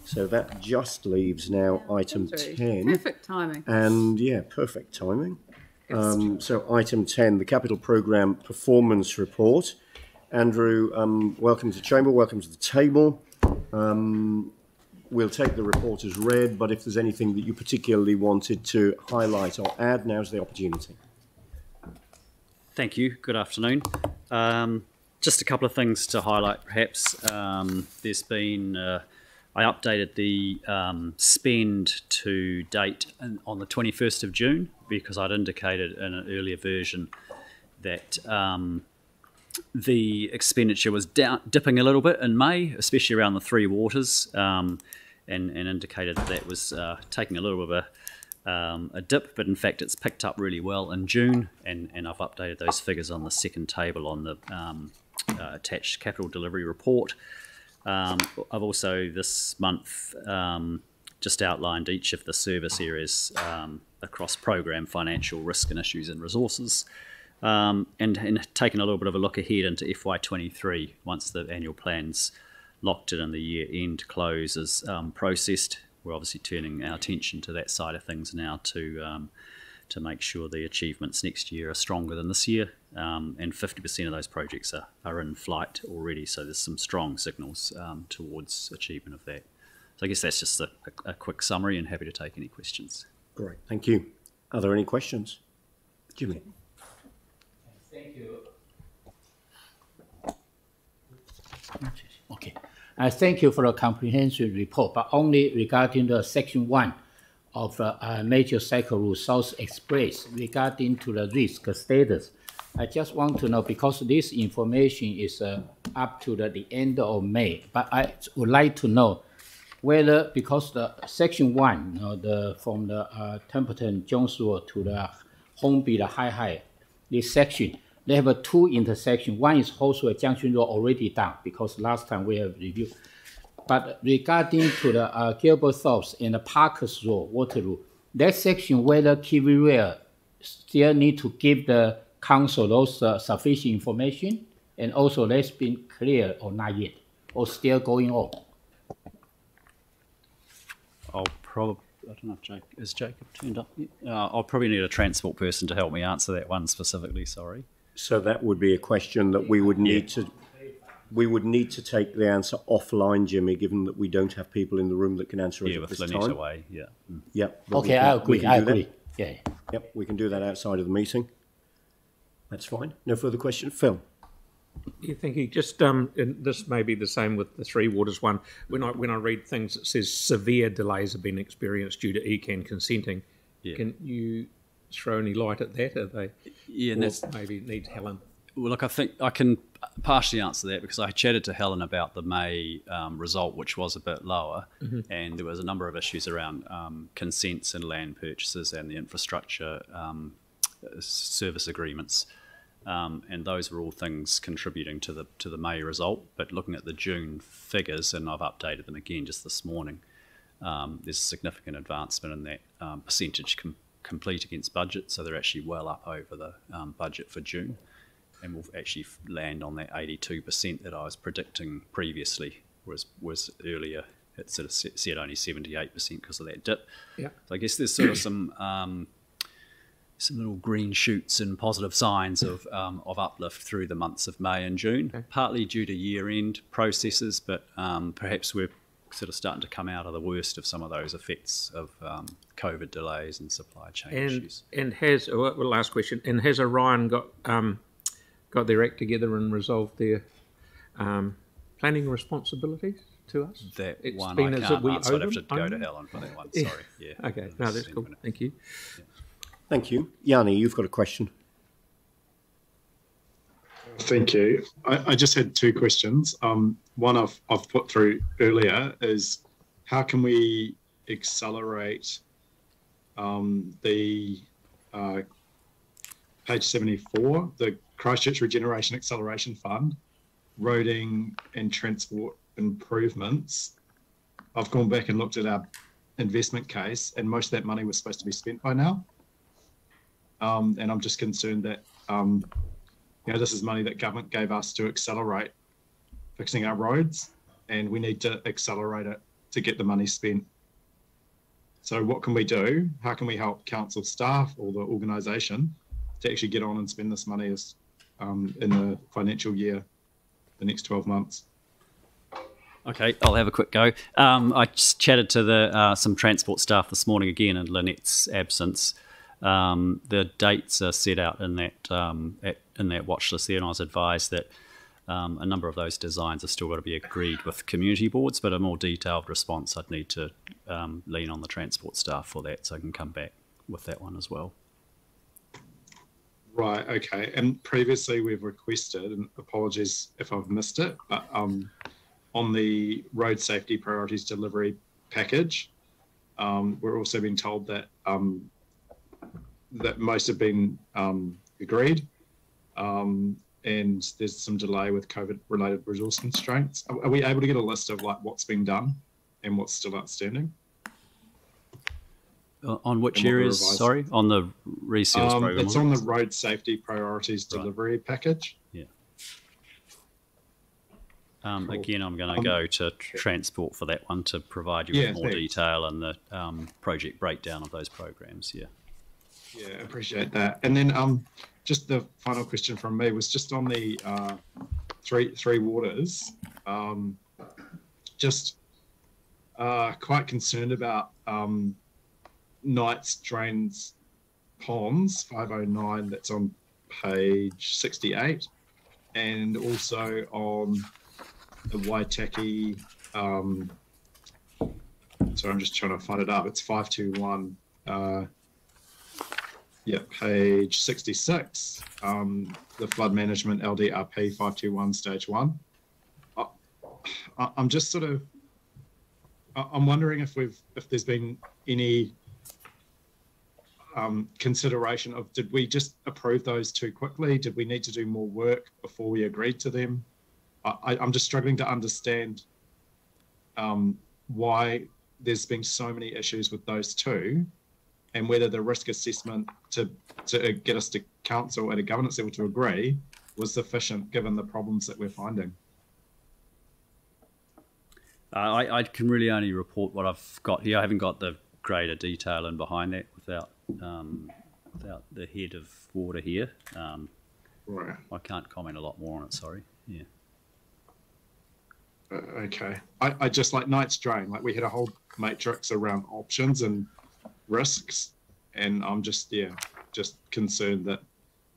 So that just leaves now item 10. Perfect timing. And yeah, perfect timing. So item 10, the Capital Programme Performance Report. Andrew, welcome to Chamber, welcome to the table. We'll take the report as read, but if there's anything that you particularly wanted to highlight or add, now's the opportunity. Thank you. Good afternoon. Just a couple of things to highlight, perhaps. There's been... I updated the spend to date on the 21st of June because I'd indicated in an earlier version that the expenditure was dipping a little bit in May, especially around the Three Waters, and indicated that was taking a little bit of a dip, but in fact it's picked up really well in June, and I've updated those figures on the second table on the attached capital delivery report. I've also this month just outlined each of the service areas across program, financial, risk and issues and resources, and taken a little bit of a look ahead into FY23 once the annual plan's locked in and the year-end close is processed. We're obviously turning our attention to that side of things now to make sure the achievements next year are stronger than this year, and 50% of those projects are in flight already, so there's some strong signals towards achievement of that. So I guess that's just a quick summary, and happy to take any questions. Great, thank you. Are there any questions? Jimmy. Thank you. Okay. Thank you for a comprehensive report, but only regarding the section 1 of major cycle route South Express regarding to the risk status. I just want to know, because this information is up to the end of May, but I would like to know whether, because the section 1, from the Templeton Jonesville to the Hornby, the High, this section, they have two intersections. One is Horseway Junction Road already done, because last time we have reviewed. But regarding to the Gilbert Thorpe and the Parkers Road, Waterloo, that section, whether Kiwi Rail still need to give the council those sufficient information, and also that's been clear or not yet, or still going on? I don't know if Jacob turned up yet? I'll probably need a transport person to help me answer that one specifically, sorry. So that would be a question that we would need to... We would need to take the answer offline, Jimmy, given that we don't have people in the room that can answer it at this time. Yeah, with Lynette away, yeah. Yep. Okay, I agree. Yeah. Yep, we can do that outside of the meeting. That's fine. No further questions. Phil? Yeah, thank you. Just, and this may be the same with the Three Waters one. When I read things, it says severe delays have been experienced due to ECAN consenting. Yeah. Can you throw any light at that? Are they? Yeah, and that's maybe need Helen. Well, look, I think I can partially answer that because I chatted to Helen about the May result, which was a bit lower, and there was a number of issues around consents and land purchases and the infrastructure service agreements, and those were all things contributing to the May result. But looking at the June figures, and I've updated them again just this morning, there's significant advancement in that percentage complete against budget, so they're actually well up over the budget for June. And we'll actually land on that 82% that I was predicting previously, was earlier it sort of said only 78% because of that dip. Yeah. So I guess there's sort of some little green shoots and positive signs of uplift through the months of May and June, partly due to year-end processes, but perhaps we're sort of starting to come out of the worst of some of those effects of COVID delays and supply chain issues. And last question, and has Orion got their act together and resolved their planning responsibilities to us? That it's one I can't answer. I'd have to go to Helen for that one. Yeah. Sorry. Yeah. Okay. No, that's cool. Thank you. Yeah. Thank you. Yanni, you've got a question. Thank you. I just had two questions. One I've put through earlier is how can we accelerate the page 74, the Christchurch Regeneration Acceleration Fund, roading and transport improvements. I've gone back and looked at our investment case, and most of that money was supposed to be spent by now. And I'm just concerned that this is money that government gave us to accelerate fixing our roads, and we need to accelerate it to get the money spent. So what can we do? How can we help council staff or the organisation to actually get on and spend this money as in the financial year, the next 12 months? Okay, I'll have a quick go. I just chatted to some transport staff this morning again in Lynette's absence. The dates are set out in that watch list there, and I was advised that a number of those designs are still got to be agreed with community boards, but a more detailed response I'd need to lean on the transport staff for that, so I can come back with that one as well. Right, okay. And previously we've requested, and apologies if I've missed it, but on the road safety priorities delivery package, we're also being told that that most have been agreed, and there's some delay with COVID-related resource constraints. Are we able to get a list of like what's been done and what's still outstanding? On which areas? Sorry, on the reseals program. It's on the road safety priorities delivery package. Yeah. Again, I'm going to go to transport for that one to provide you with more detail and the project breakdown of those programs. Yeah. Yeah, I appreciate that. And then just the final question from me was just on the three waters. Just quite concerned about Knights Drains Ponds 509, that's on page 68, and also on the Waitaki, so I'm just trying to find it up, it's 521, page 66, the flood management LDRP 521 stage 1. I'm just sort of, I'm wondering if there's been any consideration of, did we just approve those too quickly? Did we need to do more work before we agreed to them? I'm just struggling to understand why there's been so many issues with those two, and whether the risk assessment to get us to council at a governance level to agree was sufficient given the problems that we're finding. I can really only report what I've got here. I haven't got the greater detail in behind that without the head of water here. Right. I can't comment a lot more on it, sorry. Yeah. Okay. I just like Knights Drain, like we had a whole matrix around options and risks, and I'm just concerned that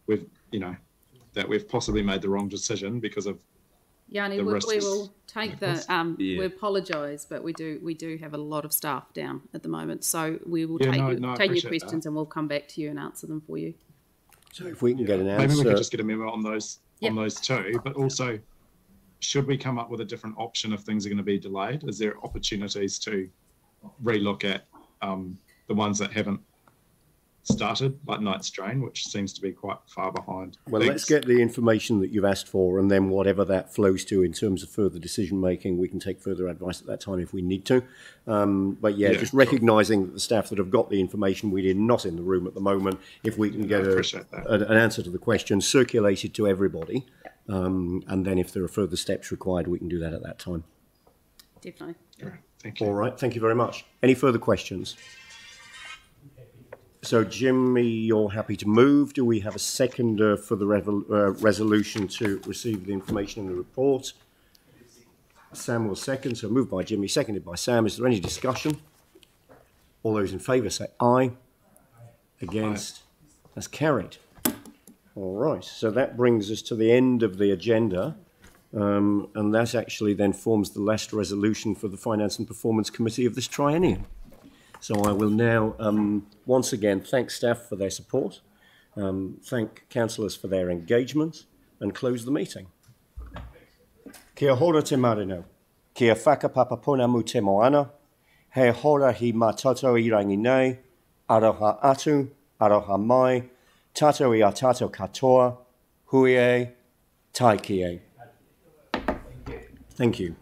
we've possibly made the wrong decision because of Yanni, we will take the we apologise, but we do have a lot of staff down at the moment, so we will take your questions and we'll come back to you and answer them for you. So if we can get an answer, maybe we could just get a memo on those two, but also should we come up with a different option if things are going to be delayed? Is there opportunities to relook at the ones that haven't started, like Knights Drain, which seems to be quite far behind? Well, let's get the information that you've asked for, and then whatever that flows to in terms of further decision making, we can take further advice at that time if we need to. But just recognising that the staff that have got the information, we're not in the room at the moment. If we can get an answer to the question circulated to everybody, and then if there are further steps required, we can do that at that time. Definitely. Thank you. All right, thank you very much. Any further questions? So, Jimmy, you're happy to move. Do we have a seconder for the resolution to receive the information in the report? Sam will second. So, moved by Jimmy, seconded by Sam. Is there any discussion? All those in favour say aye. Against? Aye. That's carried. All right. So that brings us to the end of the agenda. And that actually then forms the last resolution for the Finance and Performance Committee of this triennium. So I will now once again thank staff for their support, thank councillors for their engagement, and close the meeting. Kia hora te marino, kia whakapapapuna mu te moana, he hora hi mātatou I rangi nei, aroha atu, aroha mai, tātou I a tātou katoa, hui e, tai ki e. Thank you.